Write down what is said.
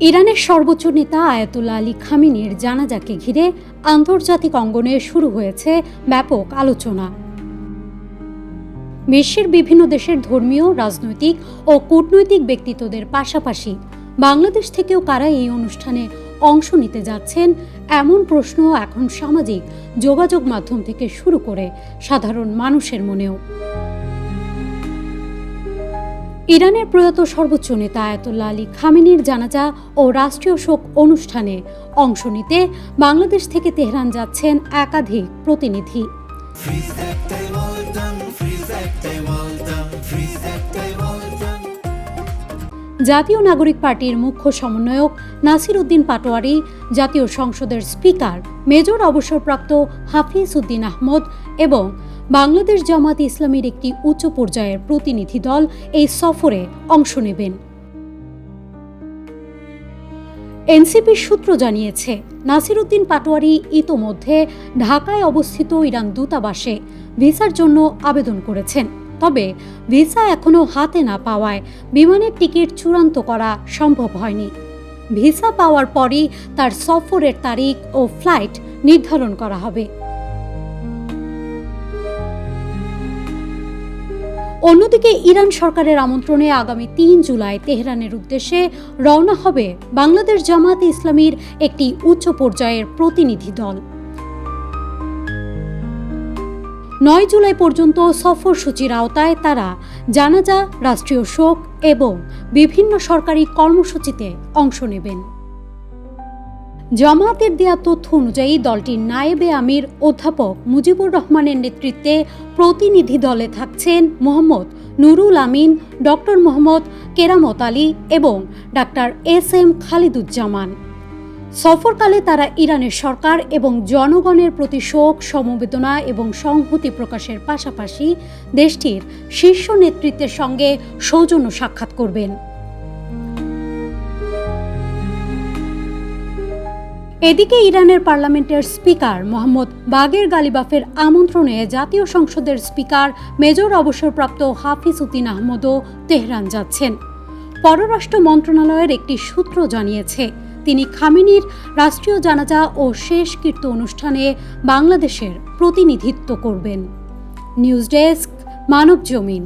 ইরানের সর্বোচ্চ নেতা আয়াতুল্লাহ আলী খামেনির জানাজাকে ঘিরে আন্তর্জাতিক অঙ্গনে শুরু হয়েছে ব্যাপক আলোচনা। বিশ্বের বিভিন্ন দেশের ধর্মীয়, রাজনৈতিক ও কূটনৈতিক ব্যক্তিত্বদের পাশাপাশি বাংলাদেশ থেকেও কারা এই অনুষ্ঠানে অংশ নিতে যাচ্ছেন, এমন প্রশ্ন এখন সামাজিক যোগাযোগ মাধ্যম থেকে শুরু করে সাধারণ মানুষের মনেও। ইরানের প্রয়াত সর্বোচ্চ নেতা আয়াতুল্লাহ আলী খামেনির জানাজা ও রাষ্ট্রীয় শোক অনুষ্ঠানে অংশ নিতে বাংলাদেশ থেকে তেহরান যাচ্ছেন একাধিক প্রতিনিধি। জাতীয় নাগরিক পার্টির মুখ্য সমন্বয়ক নাসির উদ্দিন পাটোয়ারি, জাতীয় সংসদের স্পিকার মেজর অবসরপ্রাপ্ত হাফিজ উদ্দিন আহমদ এবং বাংলাদেশ জামাত ইসলামীর একটি উচ্চ পর্যায়ের প্রতিনিধি দল এই সফরে অংশ নেবেন। এনসিপির সূত্র জানিয়েছে, নাসির উদ্দিন পাটোয়ারি ইতোমধ্যে ঢাকায় অবস্থিত ইরান দূতাবাসে ভিসার জন্য আবেদন করেছেন। তবে ভিসা এখনও হাতে না পাওয়ায় বিমানের টিকিট চূড়ান্ত করা সম্ভব হয়নি। ভিসা পাওয়ার পরই তার সফরের তারিখ ও ফ্লাইট নির্ধারণ করা হবে। অন্যদিকে ইরান সরকারের আমন্ত্রণে আগামী ৩ জুলাই তেহরানের উদ্দেশ্যে রওনা হবে বাংলাদেশ জামাত ইসলামীর একটি উচ্চ পর্যায়ের প্রতিনিধি দল। ৯ জুলাই পর্যন্ত সফরসূচির আওতায় তারা জানাজা, রাষ্ট্রীয় শোক এবং বিভিন্ন সরকারি কর্মসূচিতে অংশ নেবেন। জামায়াতের দেয়া তথ্য অনুযায়ী দলটির নায়েবে আমির অধ্যাপক মুজিবুর রহমানের নেতৃত্বে প্রতিনিধি দলে থাকছেন মোহাম্মদ নুরুল আমিন, ডক্টর মোহাম্মদ কেরামত আলী এবং ডাক্তার এস.এম. খালিদুজ্জামান। সফরকালে তারা ইরানের সরকার এবং জনগণের প্রতি শোক, সমবেদনা এবং সংহতি প্রকাশের পাশাপাশি দেশটির শীর্ষ নেতৃত্বের সঙ্গে সৌজন্য সাক্ষাৎ করবেন। এদিকে ইরানের পার্লামেন্টের স্পিকার মোহাম্মদ বাগের গালিবাফের আমন্ত্রণে জাতীয় সংসদের স্পিকার মেজর অবসরপ্রাপ্ত হাফিজ উদ্দিন আহমদও তেহরান যাচ্ছেন। পররাষ্ট্র মন্ত্রণালয়ের একটি সূত্র জানিয়েছে, তিনি খামেনির রাষ্ট্রীয় জানাজা ও শেষকৃত্য অনুষ্ঠানে বাংলাদেশের প্রতিনিধিত্ব করবেন। নিউজ ডেস্ক, মানব জমিন।